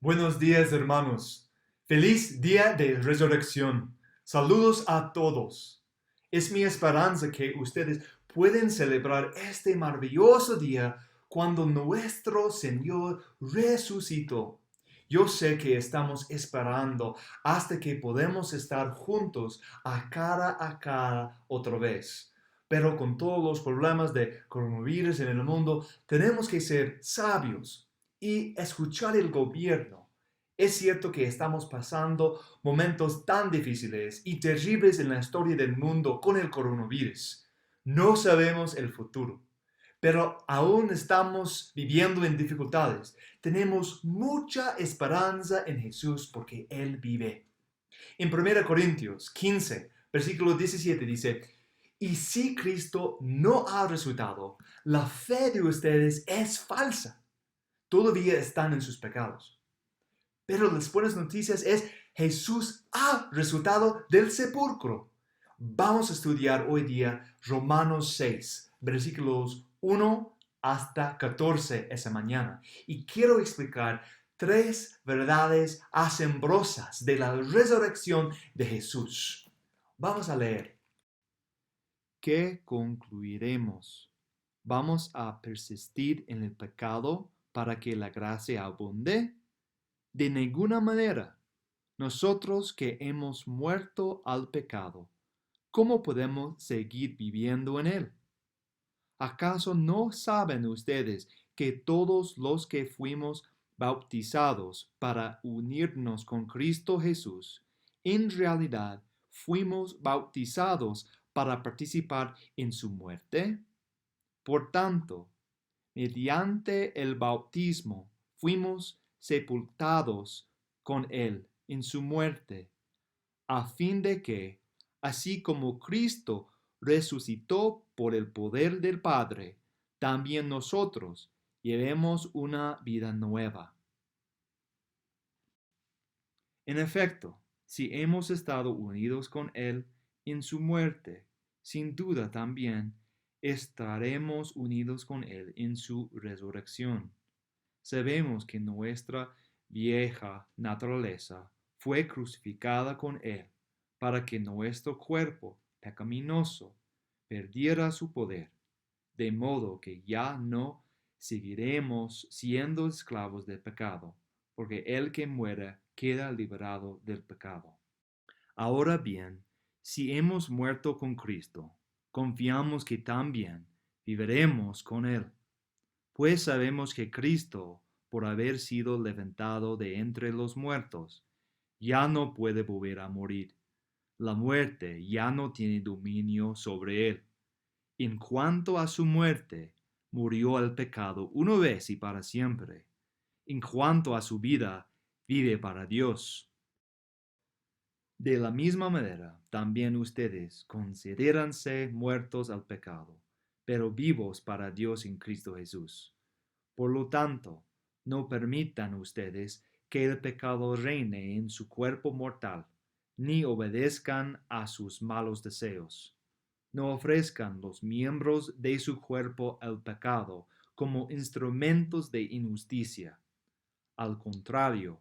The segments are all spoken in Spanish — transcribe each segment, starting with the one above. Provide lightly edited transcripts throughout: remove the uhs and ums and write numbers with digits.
Buenos días, hermanos. Feliz día de resurrección. Saludos a todos. Es mi esperanza que ustedes pueden celebrar este maravilloso día cuando nuestro Señor resucitó. Yo sé que estamos esperando hasta que podemos estar juntos a cara otra vez. Pero con todos los problemas de coronavirus en el mundo, tenemos que ser sabios y escuchar el gobierno. Es cierto que estamos pasando momentos tan difíciles y terribles en la historia del mundo con el coronavirus. No sabemos el futuro, pero aún estamos viviendo en dificultades. Tenemos mucha esperanza en Jesús porque Él vive. En 1 Corintios 15, versículo 17 dice, y si Cristo no ha resucitado, la fe de ustedes es falsa. Todavía están en sus pecados. Pero las buenas noticias es Jesús ha resucitado del sepulcro. Vamos a estudiar hoy día Romanos 6, versículos 1 hasta 14 esa mañana. Y quiero explicar tres verdades asombrosas de la resurrección de Jesús. Vamos a leer. ¿Qué concluiremos? ¿Vamos a persistir en el pecado para que la gracia abunde? De ninguna manera. Nosotros que hemos muerto al pecado, ¿cómo podemos seguir viviendo en él? ¿Acaso no saben ustedes que todos los que fuimos bautizados para unirnos con Cristo Jesús, en realidad fuimos bautizados para participar en su muerte? Por tanto, mediante el bautismo fuimos sepultados con él en su muerte, a fin de que, así como Cristo resucitó por el poder del Padre, también nosotros llevemos una vida nueva. En efecto, si hemos estado unidos con Él en su muerte, sin duda también estaremos unidos con Él en su resurrección. Sabemos que nuestra vieja naturaleza fue crucificada con Él para que nuestro cuerpo pecaminoso perdiera su poder, de modo que ya no seguiremos siendo esclavos del pecado, porque el que muere queda liberado del pecado. Ahora bien, si hemos muerto con Cristo, confiamos que también viviremos con Él. Pues sabemos que Cristo, por haber sido levantado de entre los muertos, ya no puede volver a morir. La muerte ya no tiene dominio sobre él. En cuanto a su muerte, murió el pecado una vez y para siempre. En cuanto a su vida, vive para Dios. De la misma manera, también ustedes considéranse muertos al pecado, pero vivos para Dios en Cristo Jesús. Por lo tanto, no permitan ustedes que el pecado reine en su cuerpo mortal, ni obedezcan a sus malos deseos. No ofrezcan los miembros de su cuerpo al pecado como instrumentos de injusticia. Al contrario,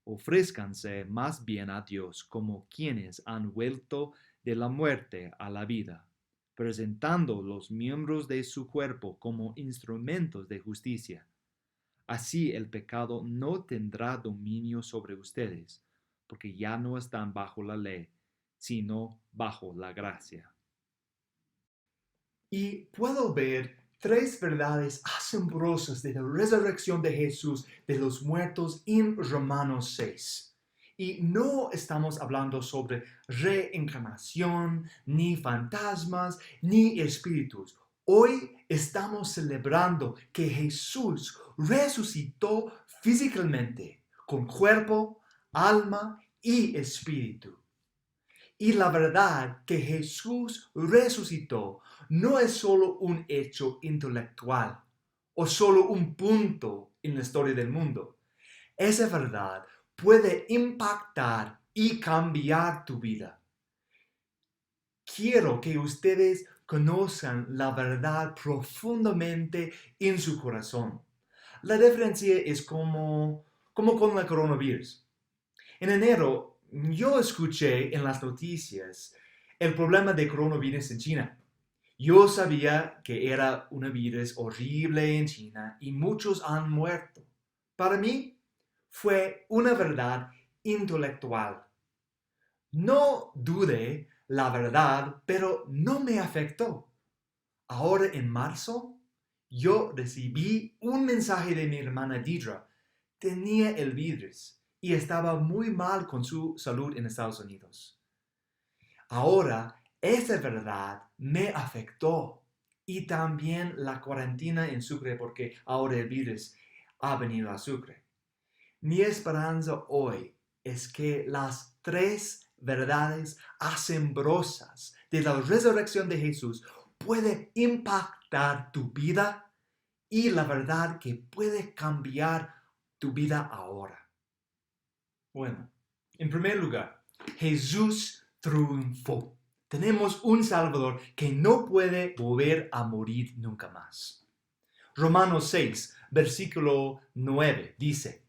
ofrézcanse más bien a Dios como quienes han vuelto de la muerte a la vida, presentando los miembros de su cuerpo como instrumentos de justicia. Así el pecado no tendrá dominio sobre ustedes, porque ya no están bajo la ley, sino bajo la gracia. Y puedo ver tres verdades asombrosas de la resurrección de Jesús de los muertos en Romanos 6. Y no estamos hablando sobre reencarnación, ni fantasmas, ni espíritus. Hoy estamos celebrando que Jesús resucitó físicamente, con cuerpo, alma y espíritu. Y la verdad que Jesús resucitó no es solo un hecho intelectual o solo un punto en la historia del mundo. Esa verdad puede impactar y cambiar tu vida. Quiero que ustedes conozcan la verdad profundamente en su corazón. La diferencia es como como con la coronavirus. En enero, yo escuché en las noticias el problema de coronavirus en China. Yo sabía que era un virus horrible en China y muchos han muerto. Para mí, fue una verdad intelectual. No dudé la verdad, pero no me afectó. Ahora en marzo, yo recibí un mensaje de mi hermana Deidre. Tenía el virus y estaba muy mal con su salud en Estados Unidos. Ahora, esa verdad me afectó y también la cuarentena en Sucre porque ahora el virus ha venido a Sucre. Mi esperanza hoy es que las tres verdades asombrosas de la resurrección de Jesús puede impactar tu vida y la verdad que puede cambiar tu vida ahora. Bueno, en primer lugar, Jesús triunfó. Tenemos un Salvador que no puede volver a morir nunca más. Romanos 6, versículo 9 dice: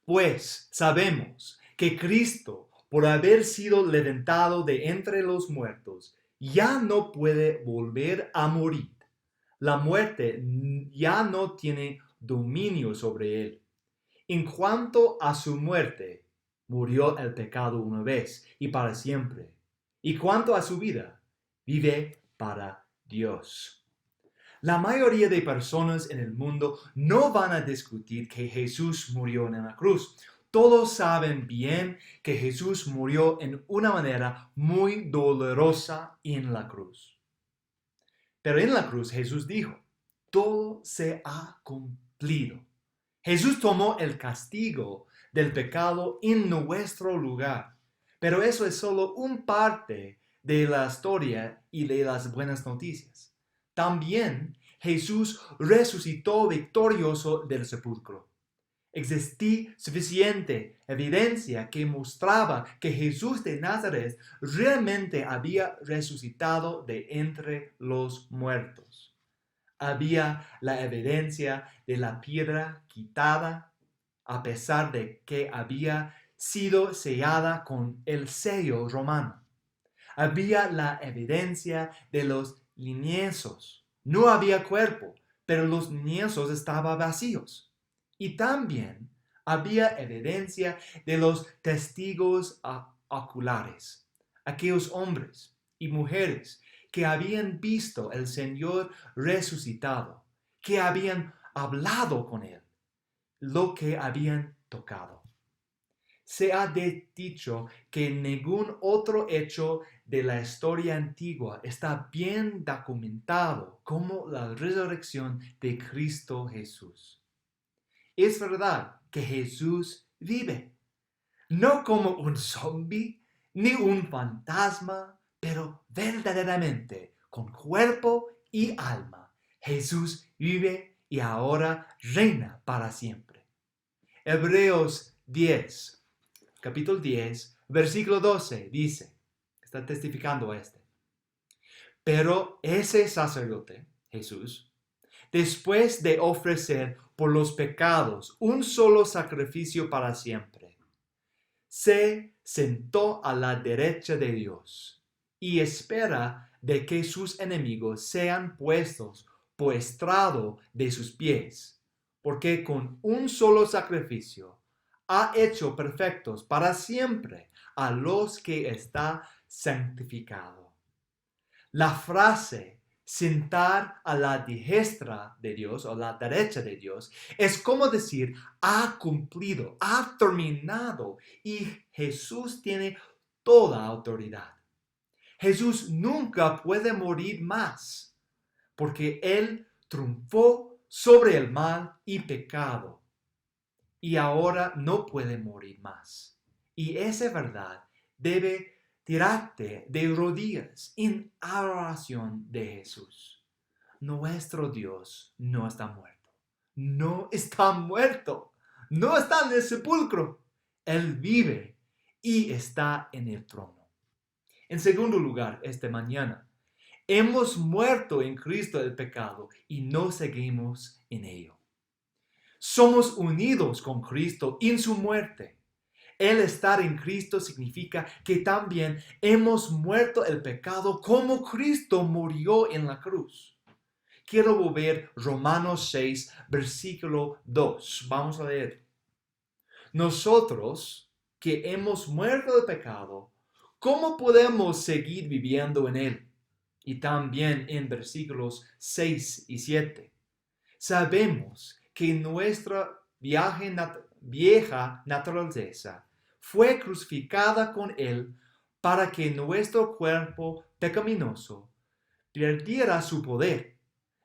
Pues sabemos que Cristo, por haber sido levantado de entre los muertos, ya no puede volver a morir. La muerte ya no tiene dominio sobre él. En cuanto a su muerte, murió el pecado una vez y para siempre. Y cuanto a su vida, vive para Dios. La mayoría de personas en el mundo no van a discutir que Jesús murió en la cruz. Todos saben bien que Jesús murió en una manera muy dolorosa en la cruz. Pero en la cruz Jesús dijo: todo se ha cumplido. Jesús tomó el castigo del pecado en nuestro lugar. Pero eso es solo una parte de la historia y de las buenas noticias. También Jesús resucitó victorioso del sepulcro. Existía suficiente evidencia que mostraba que Jesús de Nazaret realmente había resucitado de entre los muertos. Había la evidencia de la piedra quitada, a pesar de que había sido sellada con el sello romano. Había la evidencia de los lienzos. No había cuerpo, pero los lienzos estaban vacíos. Y también había evidencia de los testigos oculares, aquellos hombres y mujeres que habían visto al Señor resucitado, que habían hablado con Él, lo que habían tocado. Se ha dicho que ningún otro hecho de la historia antigua está bien documentado como la resurrección de Cristo Jesús. Es verdad que Jesús vive, no como un zombie ni un fantasma, pero verdaderamente con cuerpo y alma. Jesús vive y ahora reina para siempre. Hebreos 10, capítulo 10, versículo 12 dice, está testificando pero ese sacerdote, Jesús, después de ofrecer por los pecados un solo sacrificio para siempre, se sentó a la derecha de Dios y espera de que sus enemigos sean puestos por estrado de sus pies, porque con un solo sacrificio ha hecho perfectos para siempre a los que está santificado. La frase sentar a la diestra de Dios o la derecha de Dios es como decir ha cumplido, ha terminado y Jesús tiene toda autoridad. Jesús nunca puede morir más porque Él triunfó sobre el mal y pecado y ahora no puede morir más. Y esa verdad debe tirarte de rodillas en adoración de Jesús. Nuestro Dios no está muerto. No está muerto. No está en el sepulcro. Él vive y está en el trono. En segundo lugar, esta mañana, hemos muerto en Cristo el pecado y no seguimos en ello. Somos unidos con Cristo en su muerte. El estar en Cristo significa que también hemos muerto el pecado como Cristo murió en la cruz. Quiero volver Romanos 6, versículo 2. Vamos a leer. Nosotros que hemos muerto el pecado, ¿cómo podemos seguir viviendo en él? Y también en versículos 6 y 7. Sabemos que nuestra vieja naturaleza fue crucificada con él para que nuestro cuerpo pecaminoso perdiera su poder,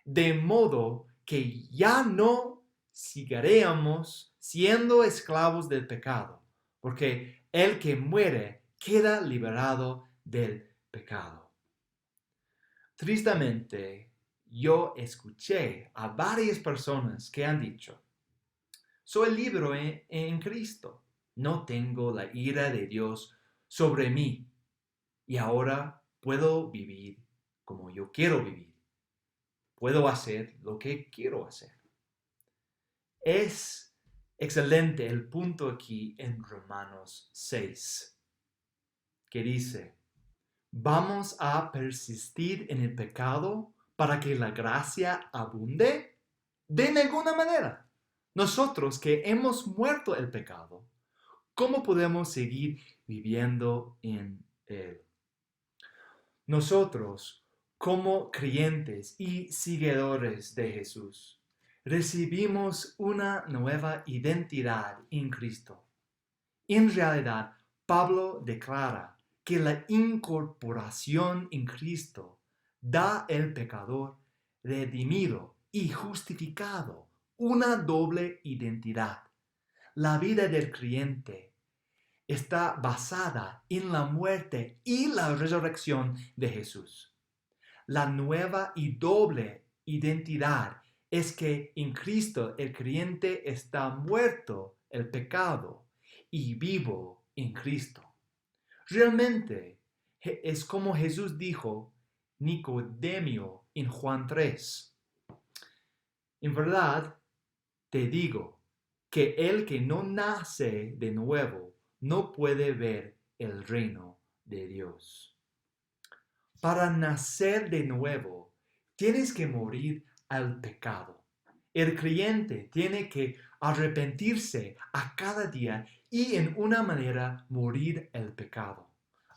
de modo que ya no seguiremos siendo esclavos del pecado, porque el que muere queda liberado del pecado. Tristemente, yo escuché a varias personas que han dicho, soy libre en Cristo, no tengo la ira de Dios sobre mí y ahora puedo vivir como yo quiero vivir. Puedo hacer lo que quiero hacer. Es excelente el punto aquí en Romanos 6, que dice, ¿vamos a persistir en el pecado para que la gracia abunde? De ninguna manera. Nosotros que hemos muerto el pecado, ¿cómo podemos seguir viviendo en él? Nosotros, como creyentes y seguidores de Jesús, recibimos una nueva identidad en Cristo. En realidad, Pablo declara que la incorporación en Cristo da al pecador redimido y justificado una doble identidad. La vida del creyente está basada en la muerte y la resurrección de Jesús. La nueva y doble identidad es que en Cristo el creyente está muerto el pecado y vivo en Cristo. Realmente es como Jesús dijo Nicodemio en Juan 3. En verdad te digo que el que no nace de nuevo no puede ver el reino de Dios. Para nacer de nuevo, tienes que morir al pecado. El creyente tiene que arrepentirse a cada día y en una manera morir el pecado.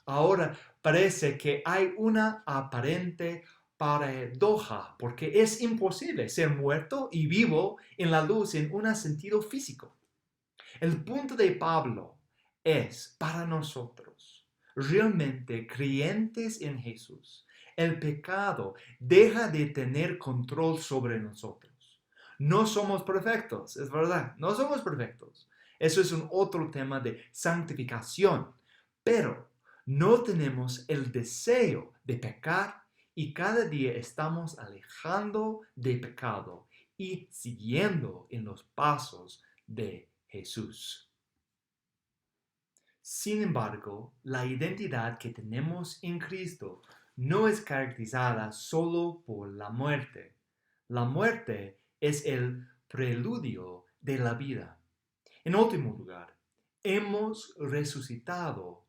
Ahora parece que hay una aparente paradoja, porque es imposible ser muerto y vivo en la luz en un sentido físico. El punto de Pablo es para nosotros, realmente creyentes en Jesús, el pecado deja de tener control sobre nosotros. No somos perfectos, es verdad, no somos perfectos. Eso es un otro tema de santificación, pero no tenemos el deseo de pecar y cada día estamos alejando del pecado y siguiendo en los pasos de Jesús. Sin embargo, la identidad que tenemos en Cristo no es caracterizada solo por la muerte. La muerte es el preludio de la vida. En último lugar, hemos resucitado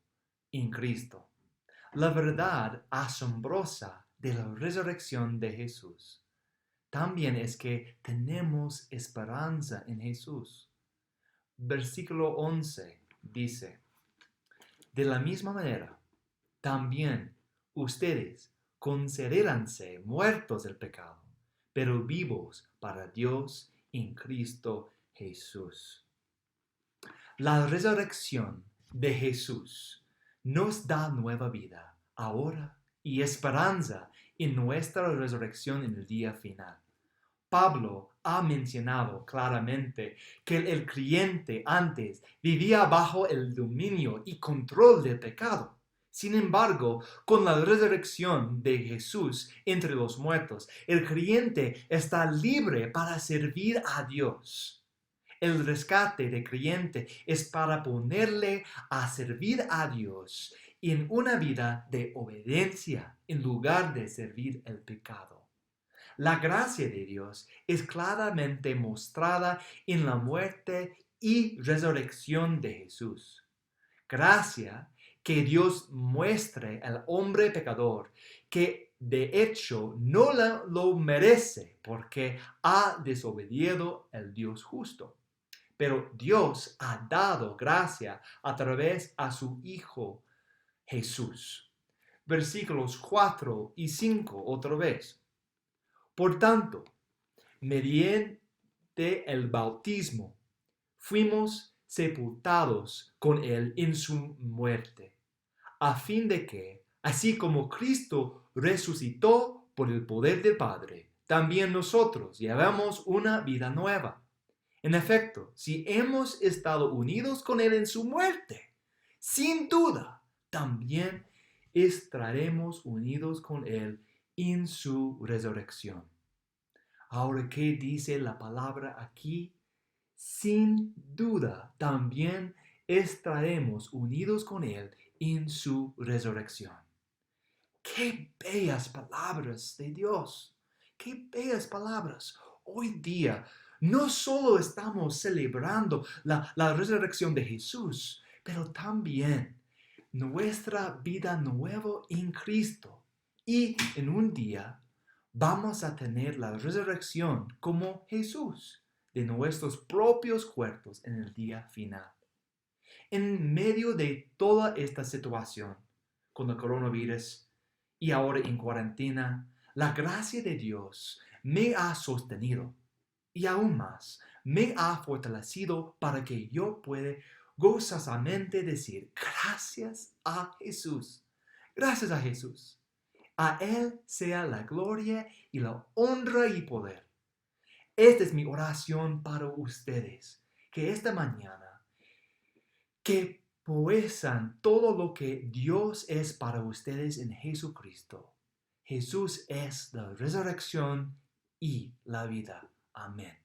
en Cristo. La verdad asombrosa de la resurrección de Jesús también es que tenemos esperanza en Jesús. Versículo 11 dice, de la misma manera, también ustedes considéranse muertos del pecado, pero vivos para Dios en Cristo Jesús. La resurrección de Jesús nos da nueva vida ahora y esperanza en nuestra resurrección en el día final. Pablo ha mencionado claramente que el creyente antes vivía bajo el dominio y control del pecado. Sin embargo, con la resurrección de Jesús entre los muertos, el creyente está libre para servir a Dios. El rescate del creyente es para ponerle a servir a Dios en una vida de obediencia en lugar de servir el pecado. La gracia de Dios es claramente mostrada en la muerte y resurrección de Jesús. Gracia que Dios muestre al hombre pecador que de hecho no lo merece porque ha desobedido al Dios justo. Pero Dios ha dado gracia a través a su Hijo Jesús. Versículos 4 y 5 otra vez. Por tanto, mediante el bautismo, fuimos sepultados con él en su muerte, a fin de que, así como Cristo resucitó por el poder del Padre, también nosotros llevamos una vida nueva. En efecto, si hemos estado unidos con él en su muerte, sin duda, también estaremos unidos con él en su resurrección. Ahora, ¿qué dice la palabra aquí? Sin duda, también estaremos unidos con él en su resurrección. ¡Qué bellas palabras de Dios! ¡Qué bellas palabras! Hoy día no solo estamos celebrando la resurrección de Jesús, pero también nuestra vida nueva en Cristo. Y en un día vamos a tener la resurrección como Jesús de nuestros propios cuerpos en el día final. En medio de toda esta situación con el coronavirus y ahora en cuarentena, la gracia de Dios me ha sostenido y aún más me ha fortalecido para que yo pueda gozosamente decir gracias a Jesús. Gracias a Jesús. A Él sea la gloria y la honra y poder. Esta es mi oración para ustedes, que esta mañana, que puedan todo lo que Dios es para ustedes en Jesucristo. Jesús es la resurrección y la vida. Amén.